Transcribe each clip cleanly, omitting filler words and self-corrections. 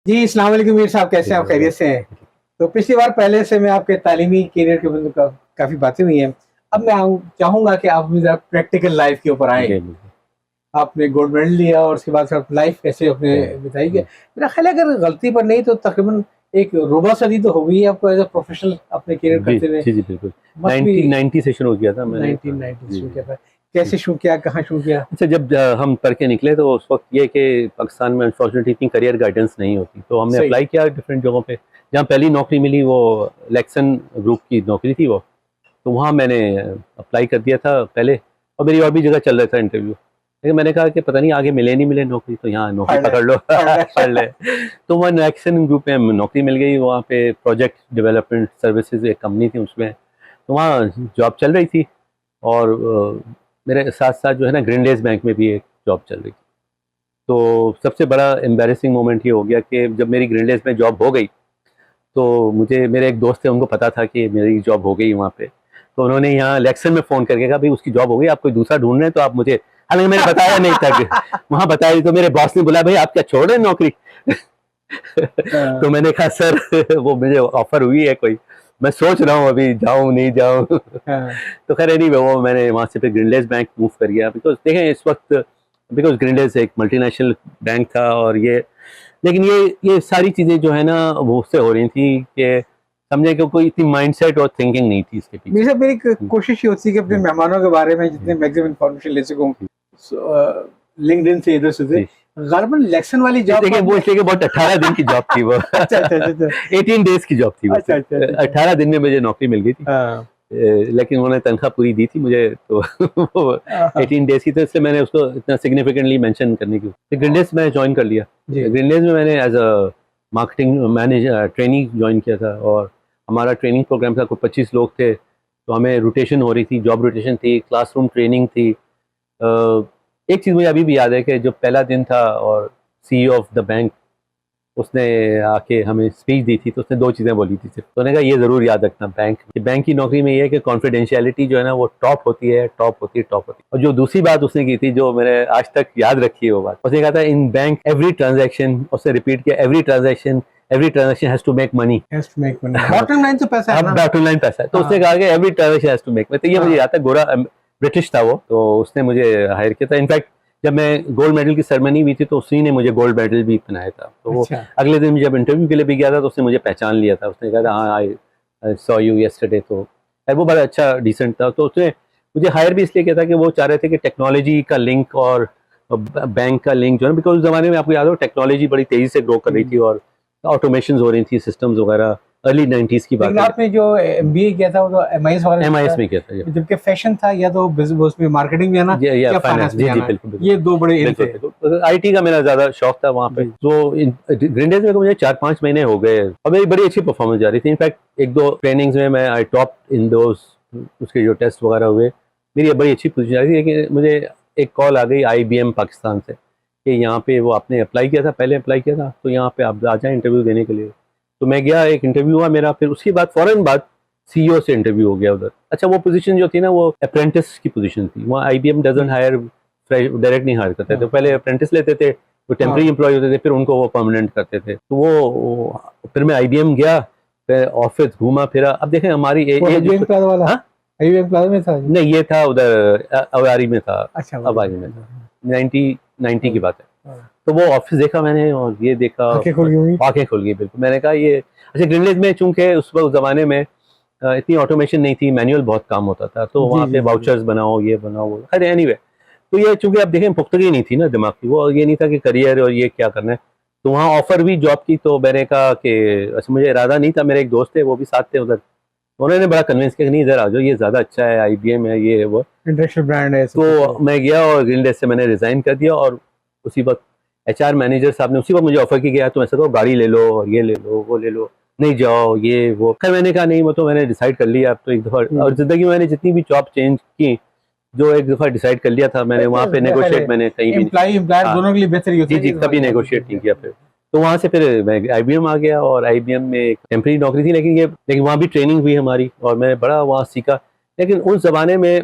जी, अस्सलाम वालेकुम मीर साहब, कैसे हैं आप? खैरियत से हैं? तो पिछली बार पहले से मैं आपके तालीमी करियर के मतलब काफ़ी बातें हुई हैं। अब मैं चाहूँगा कि आप ज़रा प्रैक्टिकल लाइफ़ के ऊपर आएँ। जी, बिल्कुल। आपने गोल्ड मेडल लिया और उसके बाद फिर लाइफ़ कैसे अपने हुँ, बिताई कि हुँ। मेरा ख़्याल है अगर गलती पर नहीं तो तकरीबन एक रुबा सदी तो हो गई है आपको एज़ अ प्रोफ़ेशनल अपने करियर जी, करते हुए। जी, जी, बिल्कुल। मस्ट बी 1990 से शुरू किया था मैंने। हाँ, 1990 जी, शुरू जी। किया था। हुँ। कैसे शुरू किया? कहाँ शुरू किया? अच्छा, जब हम पढ़ के निकले तो उस वक़्त ये कि पाकिस्तान में अनफॉर्चुनेटली इतनी करियर गाइडेंस नहीं होती, तो हमने सही। अप्लाई किया डिफरेंट जगहों पे। जहाँ पहली नौकरी मिली वो इलेक्शन ग्रुप की नौकरी थी वो, तो वहाँ मैंने अप्लाई कर दिया था पहले, और मेरी और भी जगह चल रहा था इंटरव्यू। लेकिन मैंने कहा कि पता नहीं आगे मिले नहीं मिले नौकरी, तो यहाँ नौकरी पढ़ रहे पकड़ लो पढ़ पढ़ रहे ले। तो वहाँ इलेक्शन ग्रुप में नौकरी मिल गई, वहाँ पे प्रोजेक्ट डेवलपमेंट सर्विसेज़ एक कंपनी थी उसमें, तो वहाँ जॉब चल रही थी। और मेरे साथ-साथ जो है ना ग्रीनडेज़ बैंक में भी एक जॉब चल रही थी। तो सबसे बड़ा एम्बैरेसिंग मोमेंट ये हो गया कि जब मेरी ग्रीनडेज़ में जॉब हो गई, तो मुझे मेरे एक दोस्त थे, उनको पता था कि मेरी जॉब हो गई वहाँ पे। तो उन्होंने यहाँ इलेक्शन में फ़ोन करके कहा, "भई उसकी जॉब हो गई, आप कोई दूसरा ढूँढ रहे हैं तो आप मुझे।" हालाँकि मैंने बताया नहीं था कि वहाँ बताया, तो मेरे बॉस ने बोला, "भई आप क्या छोड़ रहे हैं नौकरी?" तो हाँ, मैंने कहा, "सर वो मुझे ऑफ़र हुई है कोई, मैं सोच रहा हूँ अभी जाऊँ, नहीं जाऊँ।" हाँ। तो ख़ैर एनीवे वो मैंने वहाँ से फिर ग्रीनडेज़ बैंक मूव कर गया, बिकॉज़ देखें इस वक़्त, बिकॉज़ ग्रीनडेज़ एक मल्टीनेशनल बैंक था, और ये लेकिन ये सारी चीज़ें जो है ना वो उससे हो रही थी कि समझे कि कोई इतनी माइंडसेट और थिंकिंग नहीं थी इसके मेरी पीछे। साहब मेरी हुँ, कोशिश ये होती है कि अपने हुँ, मेहमानों के बारे में जितने हुँ, मैक्सिमम इन्फॉर्मेशन ले सकूं जी, लिंक्डइन से इधर से जी। गालबन इलेक्शन वाली जॉब को देखिए वो आपने इसलिए कि बहुत 18 दिन की जॉब थी वो। अच्छा अच्छा अच्छा अच्छा 18 डेज़ की जॉब थी वो अच्छा सिर्फ़। अच्छा अच्छा अच्छा 18 दिन में मुझे नौकरी मिल गई थी। हाँ लेकिन उन्होंने तनख्वाह पूरी दी थी मुझे, तो वो हाँ हाँ, 18 डेज़ की, तो इसलिए मैंने उसको इतना सिग्निफिकेंटली मेंशन करने की, तो ग्रीनडेज़ मैं जॉइन कर लिया। जी ग्रीनडेज़ में मैंने as a marketing manager trainee join किया था, और हमारा ट्रेनिंग प्रोग्राम था, कोई 25 लोग थे, तो हमें रोटेशन हो रही थी, जॉब रोटेशन थी, क्लासरूम ट्रेनिंग थी। एक चीज़ मुझे अभी भी याद है कि जो पहला दिन था और सीईओ ऑफ द बैंक उसने आके हमें स्पीच दी थी, तो उसने 2 चीज़ें बोली थी सिर्फ़। तो उन्होंने कहा ये ज़रूर याद रखना, बैंक की नौकरी में ये है कि कॉन्फिडेंशियलिटी जो है ना वो टॉप होती है, टॉप होती है, टॉप होती है। और जो दूसरी बात उसने की थी जो मैंने आज तक याद रखी है वो बात, उसने कहा था इन बैंक एवरी ट्रांज़ैक्शन, उसने रिपीट किया, every transaction has to make money. Has to make money bottom line तो पैसा है अब ना बॉटम लाइन पैसा है। तो उसने हाँ कहा कि every transaction has to make money. तो ये मुझे हाँ याद था, गोरा ब्रिटिश था वो, तो उसने मुझे हायर किया था। इनफैक्ट जब मैं गोल्ड मेडल की सेरेमनी हुई थी तो उसी ने मुझे गोल्ड मेडल भी पहनाया था। तो वो अच्छा अगले दिन जब इंटरव्यू के लिए भी गया था तो उसने मुझे पहचान लिया था। उसने कहा था हाँ, आई सॉ यू यस्टरडे। तो वो बड़ा अच्छा डिसेंट था। तो उसने मुझे हायर भी इसलिए किया था कि वो चाह रहे थे कि टेक्नोलॉजी का लिंक और बैंक का लिंक जो है, बिकॉज़ उस ज़माने में आपको याद हो टेक्नोलॉजी बड़ी तेज़ी से ग्रो कर रही थी, हम्म। और ऑटोमेशंस हो रही थी, सिस्टम्स वगैरह। अर्ली 90s की बात लेकिन है। आपने जो एमबीए किया था वो तो एमआईएस वगैरह से एमआईएस था में किया था ये। जबकि फैशन था या तो बिजनेस उसमें मार्केटिंग में जाना ये या या फाइनेंस, फाइनेंस में जी, जी, जाना बिल्कुल, बिल्कुल। ये दो बड़े एम बिल्कुल, थे बिल्कुल। आईटी का मेरा ज़्यादा शौक था वहाँ पे। जी तो इन ग्रीनडेज़ में तो मुझे 4-5 महीने हो गए और मेरी बड़ी अच्छी परफ़ॉर्मेंस जा रही थी। इनफैक्ट 1-2 ट्रेनिंग्स में मैं आई टॉप्ड इन दोज़, उसके जो टेस्ट वगैरह हुए, मेरी बड़ी अच्छी पोज़ीशन आ रही थी। लेकिन मुझे एक कॉल आ गई आईबीएम पाकिस्तान से कि यहाँ पे वो आपने अप्लाई किया था, पहले अप्लाई किया था, तो यहाँ पे आप आ जाएँ इंटरव्यू देने के लिए। तो मैं गया, एक इंटरव्यू हुआ मेरा, फिर उसके बाद फ़ौरन बाद सीईओ से इंटरव्यू हो गया उधर। अच्छा, वो पोज़ीशन जो थी ना वो अप्रेंटिस की पोज़ीशन थी। वहाँ आईबीएम डज़न्ट जी हायर डायरेक्ट नहीं हायर करते थे। हाँ पहले हाँ अप्रेंटिस लेते थे, वो टेम्परेरी हाँ एम्प्लॉयी होते थे, फिर उनको वो परमानेंट करते थे। तो फिर मैं आईबीएम गया, फिर ऑफ़िस घूमा फिरा। अब देखें हमारी वो एज हबीब प्लाजा वाला हाँ? हबीब प्लाजा में था जी नहीं, ये था उधर अवारी में था, अच्छा वाली अवारी में था। हाँ 90 की बात है। हाँ। तो वो ऑफ़िस देखा मैंने और ये देखा, आंखें खुल गई होंगी आँखें खुल गई बिल्कुल। मैंने कहा ये अच्छा, ग्रीनलेज में चूँकि उस ज़माने में इतनी ऑटोमेशन नहीं थी, मैनुअल बहुत काम होता था, तो जी वहाँ पे जी जी वाउचर्स बनाओ, ये बनाओ, वो खैर एनीवे। तो ये चूँकि आप देखें पुख्तगी नहीं थी ना दिमाग की, वो ये नहीं था कि करियर और ये क्या करना है। तो वहाँ ऑफ़र हुई जॉब की, तो मैंने कहा कि अच्छा, मुझे इरादा नहीं था, मेरे एक दोस्त थे वो भी साथ थे उधर। उन्होंने बड़ा कन्विंस किया कि नहीं इधर आ जाओ, ये ज़्यादा अच्छा है, आईबीएम है, ये है, वो। इंटरनेशनल ब्रांड है सब कुछ है तो मैं गया और ग्रीनडेज़ से मैंने रिज़ाइन कर दिया, और उसी वक़्त एचआर मैनेजर साहब ने उसी वक़्त मुझे ऑफ़र किया, तुम ऐसा करो गाड़ी ले लो और ये ले लो, वो ले लो, नहीं जाओ ये वो। खैर मैंने कहा नहीं, वो तो मैंने डिसाइड कर लिया अब तो एक दफ़ा, और हम्म। ज़िंदगी में मैंने जितनी भी जॉब चेंज की, जो एक दफ़ा डिसाइड कर लिया था मैंने, वहाँ पे मेरा ख्याल नेगोशिएट है मैंने कहीं भी नहीं। एम्प्लॉय एम्प्लॉयर हाँ, दोनों के लिए बेहतर ही होता जी, है कि जी, इस बार कभी जॉब नेगोशिएट चेंज नहीं किया किया फिर। तो वहाँ से फिर मैं आईबीएम आ गया, और आईबीएम में एक टेम्परेरी नौकरी थी, लेकिन वहाँ भी ट्रेनिंग हुई हमारी और मैं बड़ा वहाँ सीखा। लेकिन उस ज़माने में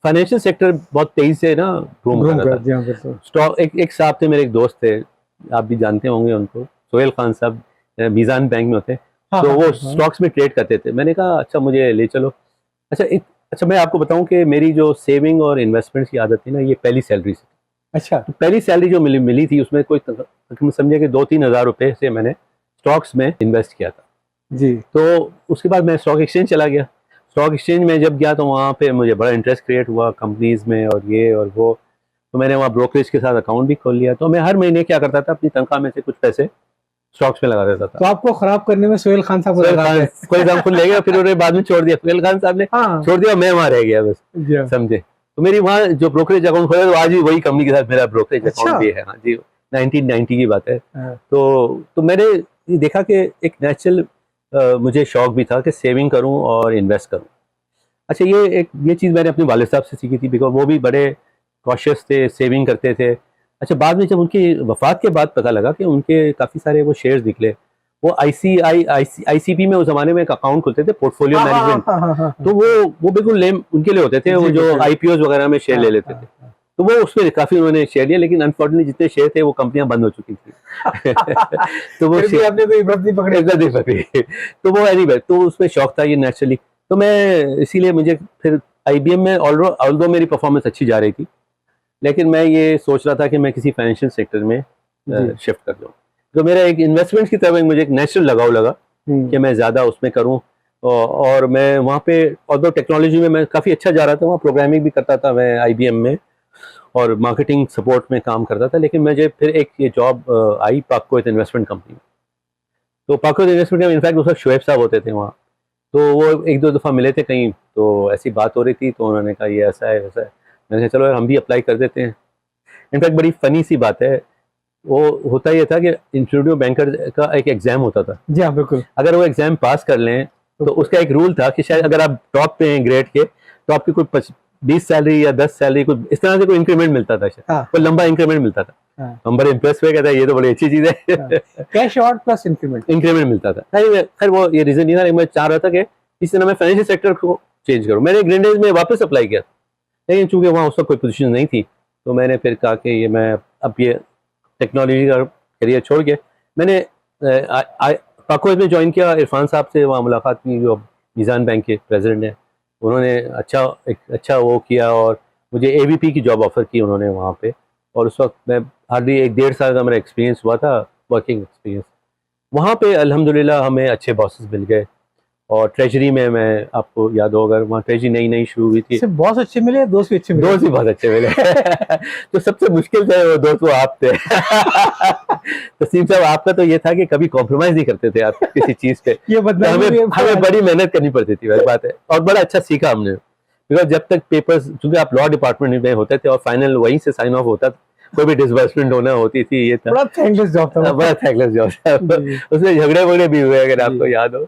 फाइनेंशियल सेक्टर बहुत तेज़ी से ना बूम कर घूम रहा कर था। जी हाँ बिल्कुल स्टॉक एक एक साहब थे, मेरे एक दोस्त थे, आप भी जानते होंगे उनको। सोहेल खान साहब मीज़ान बैंक में होते हैं, हाँ, तो हाँ, वो हाँ, स्टॉक्स में ट्रेड करते थे। मैंने कहा अच्छा मुझे ले चलो। अच्छा मैं आपको बताऊं कि मेरी जो सेविंग और इन्वेस्टमेंट्स की आदत थी ना, ये पहली सैलरी से। अच्छा तो पहली सैलरी जो मिली थी उसमें कोई तकरीबन समझे कि 2-3 हज़ार रुपये से मैंने स्टॉक्स में इन्वेस्ट किया था। जी। तो उसके बाद मैं स्टॉक एक्सचेंज चला गया। स्टॉक एक्सचेंज में जब गया तो वहाँ पे मुझे बड़ा इंटरेस्ट क्रिएट हुआ कंपनीज में और ये और वो। तो मैंने वहाँ ब्रोकरेज के साथ अकाउंट भी खोल लिया। तो मैं हर महीने क्या करता था, अपनी तनख्वाह में से कुछ पैसे स्टॉक्स में लगा देता था। तो आपको खराब करने में सोहेल खान साहब को सोहेल लगा खान के- कोई एग्जाम खुद ले गया, फिर उन्होंने बाद में छोड़ दिया। सोहेल खान साहब ने हाँ छोड़ दिया, मैं वहाँ रह गया बस, जी हाँ। समझे। तो मेरी वहाँ जो ब्रोकरेज अकाउंट खोला, तो आज भी वही कंपनी के साथ मेरा ब्रोकरेज अच्छा। अकाउंट भी है। हाँ जी, 1990 की बात है। हाँ, तो मैंने ये देखा कि एक नेचुरल मुझे शौक भी था कि सेविंग करूं और इन्वेस्ट करूं। अच्छा ये चीज़ मैंने अपने वालिद साहब से सीखी थी, बिकॉज वो भी बड़े कॉशियस थे, सेविंग करते थे। अच्छा बाद में जब उनकी वफ़ात के बाद पता लगा कि उनके काफ़ी सारे वो शेयर्स निकले। वो आईसीपी में उस ज़माने में एक अकाउंट खुलते थे, पोर्टफोलियो हाँ, हाँ, मैनेजमेंट। हाँ, हाँ, हाँ, तो वो बिल्कुल लेम उनके लिए होते थे, जी, वो जो बिल्कुल। आईपीओज वगैरह में शेयर हाँ, ले लेते हाँ, थे। हाँ। तो वो उसमें काफ़ी उन्होंने शेयर लिया, लेकिन अनफॉर्चुनेटली जितने शेयर थे वो कंपनियां बंद हो चुकी थी। तो वो फिर भी आपने कोई इब्रत नहीं पकड़ी। एकदम नहीं पकड़ी। तो वो एनीवे, तो उसमें शौक था ये नेचुरली। तो मैं इसीलिए मुझे फिर आईबीएम में ऑल्दो मेरी परफॉर्मेंस अच्छी जा रही थी, लेकिन मैं ये सोच रहा था कि मैं किसी फाइनेंशियल सेक्टर में जी। शिफ्ट कर लूँ। तो मेरा एक इन्वेस्टमेंट की तरफ मुझे एक नेचुरल लगाव लगा कि मैं ज़्यादा उसमें करूँ। और मैं वहाँ पे ऑल्दो टेक्नोलॉजी में मैं काफ़ी अच्छा जा रहा था, वहाँ प्रोग्रामिंग भी करता था मैं आईबीएम में, और मार्केटिंग सपोर्ट में काम करता था। लेकिन मुझे फिर एक ये जॉब आई पाककोत इन्वेस्टमेंट कंपनी में। तो पाककोत इन्वेस्टमेंट में इनफैक्ट उस वक्त शुएब साहब होते थे वहाँ। तो वो 1-2 दफ़ा मिले थे कहीं, तो ऐसी बात हो रही थी, तो उन्होंने कहा ये ऐसा है वैसा है। मैंने कहा चलो यार हम भी अप्लाई कर देते हैं। इनफैक्ट बड़ी फ़नी सी बात है, वो होता ये था कि इंस्टीट्यूट ऑफ बैंकर का एक एग्ज़ाम होता था। जी हाँ, बिल्कुल। अगर वो एग्ज़ाम पास कर लें तो उसका एक रूल था कि शायद अगर आप टॉप पे हैं ग्रेड के, तो आपकी कोई 20 सैलरी या 10 सैलरी कुछ इस तरह से कोई इंक्रीमेंट मिलता था, शायद हाँ, कोई लंबा इंक्रीमेंट मिलता था। हाँ, हम बड़े इंप्रेस हुए, कहता है ये तो बड़ी अच्छी चीज़ है। हाँ। Cash out plus increment. Increment मिलता था। खैर वो ये रीज़न नहीं था, लेकिन मैं चाह रहा था कि इस तरह मैं फाइनेंशियल सेक्टर को चेंज करूँ। मैंने ग्रीनडेज में वापस अप्लाई किया, लेकिन चूंकि वहाँ उस वक्त कोई पोजीशन नहीं थी, तो मैंने फिर कहा कि ये मैं अब ये टेक्नोलॉजी का करियर छोड़ के मैंने पाककोत में ज्वाइन किया। इरफान साहब से वहाँ मुलाकात की, जो मीज़ान बैंक के प्रेसिडेंट हैं। उन्होंने एक अच्छा वो किया और मुझे एवीपी की जॉब ऑफ़र की उन्होंने वहाँ पे। और उस वक्त मैं हार्डली 1-1.5 साल का मेरा एक्सपीरियंस हुआ था, वर्किंग एक्सपीरियंस। वहाँ पे अल्हम्दुलिल्लाह हमें अच्छे बॉसेस मिल गए। और ट्रेजरी में मैं, आपको याद होगा, वहाँ ट्रेजरी नई शुरू हुई थी। सिर्फ बॉस अच्छे मिले या दोस्त भी अच्छे मिले? दोस्त भी बहुत अच्छे मिले। तो सबसे मुश्किल थे वो दोस्त, वो आप थे। तस्लीम साहब, आपका तो ये था कि कभी कॉम्प्रोमाइज नहीं करते थे आप किसी चीज पे। ये तो बदनामी भी हमें बड़ी मेहनत करनी पड़ती थी, वही बात है। और बड़ा अच्छा सीखा हमने, बिकॉज जब तक पेपर्स, चूंकि आप लॉ डिपार्टमेंट में होते थे और फाइनल वहीं से साइन ऑफ होता था, कोई भी डिसबर्समेंट होना होती थी, ये था बड़ा थैंकलेस जॉब था वो। बड़ा थैंकलेस जॉब था। जी। उसमें झगड़े वगड़े भी हुए, अगर आपको जी। याद हो।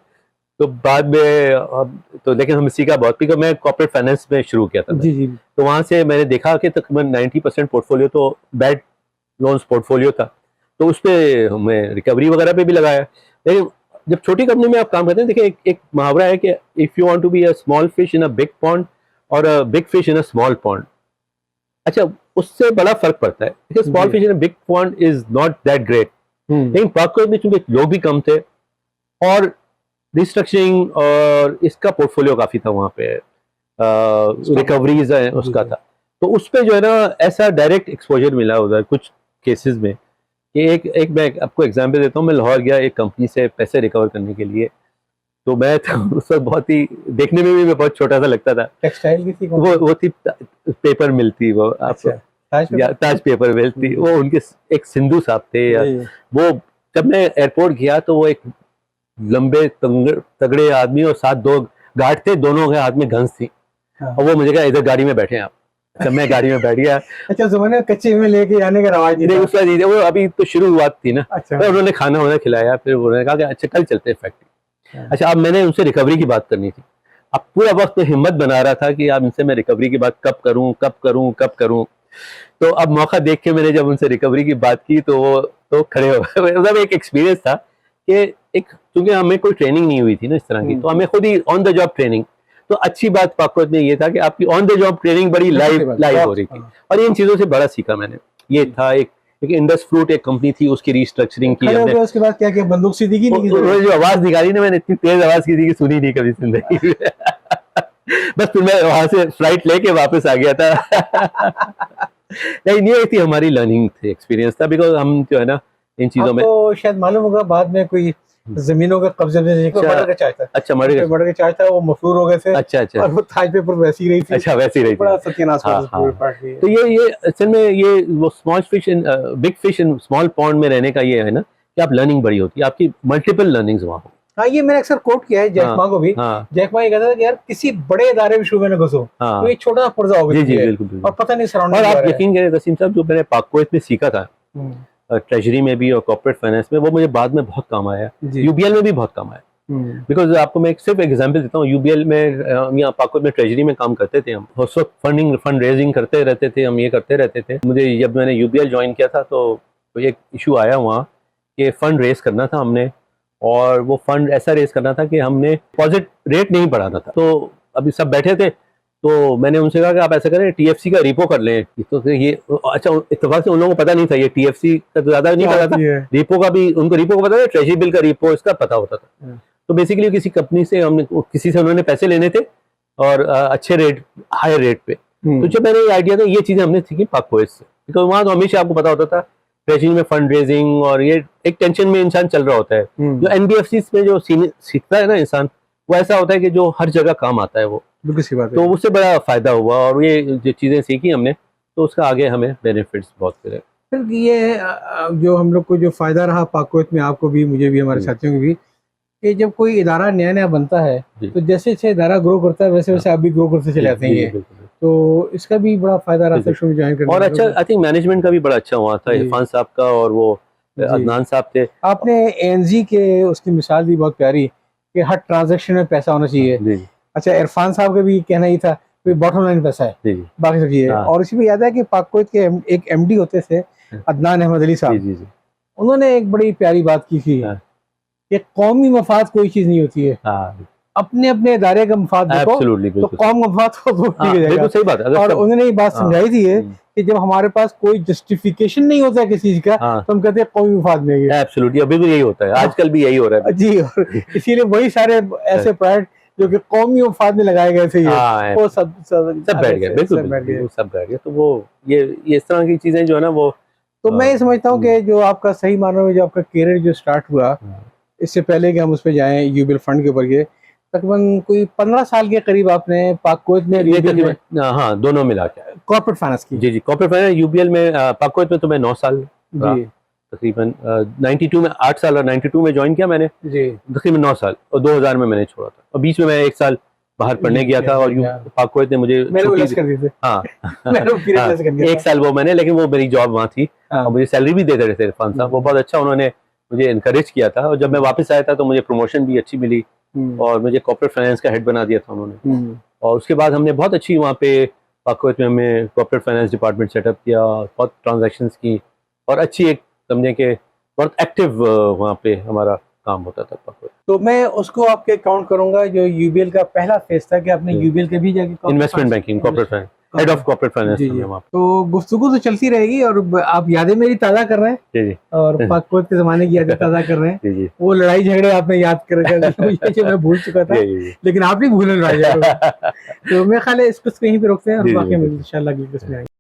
तो बाद में तो लेकिन हमने सीखा बहुत, बिकॉज मैं कॉर्पोरेट फाइनेंस में शुरू किया था। जी जी। तो वहाँ से मैंने देखा कि तकरीबन 90% पोर्टफोलियो तो बैड लोन्स पोर्टफोलियो था, तो उस पर हमें रिकवरी वगैरह पे भी लगाया। लेकिन जब छोटी कंपनी में आप काम करते हैं, देखिए एक मुहावरा है कि if you want to be a small fish in a big pond or a big fish in a small pond, अच्छा उससे बड़ा फर्क पड़ता है। देखिए small fish in a big pond is not that great, लेकिन पाककोत में चूंकि लोग भी कम थे और रिस्ट्रक्चरिंग और इसका पोर्टफोलियो काफ़ी था वहाँ पे, रिकवरीज है उसका था। तो उस पे जो है ना, ऐसा डायरेक्ट एक्सपोजर मिला उधर कुछ केसेस में कि एक मैं आपको एग्जांपल देता हूँ। मैं लाहौर गया एक कंपनी से पैसे रिकवर करने के लिए। तो मैं तो उस वक्त बहुत ही, देखने में भी मैं बहुत छोटा सा लगता था। टेक्सटाइल की थी वो थी पेपर मिल थी, वो आपको ताज पेपर मिल थी। वो उनके एक सिंधु साहब थे यार। वो जब मैं एयरपोर्ट गया तो वो एक लंबे तगड़े आदमी और साथ 2 गार्ड थे, दोनों के हाथ में गन्स थी। और वो मुझे कहा इधर गाड़ी में बैठे आप। जब मैं गाड़ी में बैठ गया, अच्छा ज़माने कच्चे में लेके आने का रवाज नहीं था। वो अभी तो शुरुआत थी ना। अच्छा। तो उन्होंने खाना वाना खिलाया, फिर उन्होंने कहा कि अच्छा कल चलते हैं फैक्ट्री। अच्छा, अब मैंने उनसे रिकवरी की बात करनी थी। अब पूरा वक्त हिम्मत बना रहा था कि अब इनसे मैं रिकवरी की बात कब करूं। तो अब मौका देख के मैंने जब उनसे रिकवरी की बात की तो वो तो खड़े हो गए। मतलब एक एक्सपीरियंस था कि एक, क्योंकि हमें कोई ट्रेनिंग नहीं हुई थी ना इस तरह की, तो हमें खुद ही ऑन द जॉब ट्रेनिंग। तो अच्छी बात पाककोत में ये था कि आपकी ऑन द जॉब ट्रेनिंग बड़ी लाइव हो रही थी, और इन चीज़ों से बड़ा सीखा मैंने। ये था एक क्योंकि इंडस फ्रूट एक कंपनी थी, उसकी रिस्ट्रक्चरिंग की खड़े हो हमने। गए, उसके बाद क्या किया, बंदूक सीधी की नहीं की? वो जो आवाज निकाली ना, मैंने इतनी तेज आवाज की थी कि सुनी नहीं कभी जिंदगी में। बस फिर मैं वहां से फ्लाइट लेके वापस आ गया था। नहीं, ये थी हमारी लर्निंग थी, एक्सपीरियंस था, बिकॉज हम जो है ना इन चीजों में। आपको शायद मालूम होगा बाद में कोई जमीनों का कब्जा में मर्डर का चार्ज था। अच्छा, मर्डर का चार्ज था, वो मफरूर हो गए थे। अच्छा अच्छा और वो ताज पेपर वैसी ही रही थी। अच्छा, वैसे ही रही बड़ा थी। सत्यानाश हुआ हाँ, था पूरे हाँ। पार्ट की। तो ये असल में ये वो small fish in big fish in small pond में रहने का ये है ना कि आप लर्निंग बड़ी होती है, आपकी मल्टीपल लर्निंग्स वहाँ हो। हाँ, ये मैंने अक्सर कोट किया है जैक मा को भी। हाँ जैक मा ये कहता था कि यार किसी बड़े इदारे में शुबे में घुसो हाँ, तो ये छोटा सा पुर्जा होगा। जी जी, तुझे, बिल्कुल और बिल्कुल। पता नहीं और सराउंडिंग। आप यकीन करें वसीम साहब, जो मैंने पाक कुवैत में सीखा था ट्रेजरी में भी और कॉर्पोरेट फाइनेंस में, वो मुझे बाद में बहुत काम आया, यूबीएल में भी बहुत काम आया। बिकॉज आपको मैं सिर्फ एग्जांपल देता हूँ, यूबीएल में यहाँ पाक कुवैत में ट्रेजरी में काम करते थे हम, उस वक्त फंड रेजिंग करते रहते थे हम, ये करते रहते थे। मुझे जब मैंने यूबीएल ज्वाइन किया था तो एक इशू आया वहाँ कि फंड रेज करना था हमने, और वो फंड ऐसा रेज करना था कि हमने डिपॉजिट रेट नहीं बढ़ाना था। तो अभी सब बैठे थे, तो मैंने उनसे कहा कि आप ऐसा करें, टीएफसी का रिपो कर लें। तो ये अच्छा, इत्तेफाक से उन लोगों को पता नहीं था, ये टीएफसी का तो ज्यादा नहीं पता था, रिपो का भी उनको रिपो का पता था, ट्रेजरी बिल का रिपो इसका पता होता था। तो बेसिकली किसी कंपनी से किसी से उन्होंने पैसे लेने थे और अच्छे रेट, हाई रेट पे। तो जब मैंने ये आइडिया था, ये चीजें हमने सीखी पाक कुवैत से, बिकॉज वहाँ तो हमेशा आपको पता होता था ट्रेजरी में फंड रेजिंग, और ये एक टेंशन में इंसान चल रहा होता है। जो एनबीएफसी में जो सीखता है ना इंसान, वो ऐसा होता है कि जो हर जगह काम आता है वो। तो उससे बड़ा फायदा हुआ, और ये जो चीजें सीखी हमने, तो उसका आगे हमें बेनिफिट्स बहुत मिले। फिर ये जो हम लोग को जो फायदा रहा पाक कुवैत में, आपको भी, मुझे भी, हमारे साथियों को भी, कि जब कोई इदारा नया नया बनता है तो जैसे जैसे इदारा ग्रो करता है वैसे वैसे आप भी ग्रो करते चले जाते हैं। तो इसका भी बड़ा फायदा रहा शुरू में ज्वाइन करने। और अच्छा, आई थिंक मैनेजमेंट का भी बड़ा अच्छा हुआ था, इरफान साहब का, और वो अदनान साहब थे। आपने एएनजी के उसकी मिसाल दी बहुत प्यारी कि हर ट्रांजैक्शन में पैसा होना चाहिए। अच्छा, इरफान साहब का भी कहना ही था कि बॉटम लाइन पैसा है, बाकी सब चीजें। और इसी में याद है कि पाक कुवैत के एक एमडी होते थे, अदनान अहमद अली साहब, उन्होंने एक बड़ी प्यारी बात की थी कि कौमी मफाद कोई चीज नहीं होती है, अपने अपने इदारे का मफाद देखो तो कौम मफाद को बिल्कुल सही बात है। और उन्होंने ये बात समझाई थी है कि जब हमारे पास कोई जस्टिफिकेशन नहीं होता है किसी चीज का, तो हम कहते हैं कौमी मफाद में है। एब्सोल्युटली, अभी भी यही होता है, आजकल भी यही हो रहा है जी। और इसीलिए वही सारे ऐसे प्रोजेक्ट जो कि कौमी मफाद में लगाए गए थे, वो सब बैठ गए, बिल्कुल सब बैठ गए। तो वो ये इस तरह की चीजें जो है ना, वो तो मैं ये समझता हूँ कि जो आपका सही मानों में जो आपका करियर जो स्टार्ट हुआ, इससे पहले कि हम उस पर जाएं यूबीएल फंड के ऊपर, के तकरीबन कोई 15 साल के करीब आपने पाक कुवैत में, हाँ, दोनों मिला के कॉर्पोरेट फाइनेंस की। जी, कॉर्पोरेट फाइनेंस यूबीएल में, पाक कुवैत में तो मैं 9 साल तकरीबन 92 में 8 साल, और 92 में ज्वाइन किया मैंने जी, तकरीबन 9 साल, और 2000 में मैंने छोड़ा था, और बीच में मैं 1 साल बाहर पढ़ने गया था, और पाक कुवैत ने मुझे हाँ 1 साल वो मैंने, लेकिन वो मेरी जॉब वहाँ थी, और मुझे सैलरी भी देते रहते इरफान साहब, वो बहुत अच्छा, उन्होंने मुझे इनकरेज किया था। और जब मैं वापस आया था तो मुझे प्रमोशन भी अच्छी मिली, और मुझे कॉर्पोरेट फाइनेंस का हेड बना दिया था उन्होंने। और उसके बाद हमने बहुत अच्छी वहाँ पे पाक कुवैत में हमें कॉर्पोरेट फाइनेंस डिपार्टमेंट सेटअप किया, बहुत ट्रांजैक्शंस की, और अच्छी एक समझे कि बहुत एक्टिव वहाँ पे हमारा काम होता था पाक कुवैत। तो मैं उसको आपके काउंट करूंगा जो यूबीएल का पहला फेज था कि आपने यूबीएल के भी जाके investment banking, corporate finance, head of corporate finance. तो गुफ्तगू तो चलती रहेगी, और आप यादें मेरी ताज़ा कर रहे हैं, और पाक कुवैत के ज़माने की यादें ताज़ा कर रहे हैं। वो लड़ाई झगड़े आपने याद कर जो मैं भूल चुका था, लेकिन आप नहीं भूले लड़ाई झगड़े। तो मेरे ख्याल है इस कुछ कहीं पे रोकते हैं, और बाकी इंशाल्लाह अगली किस्म में आएंगे।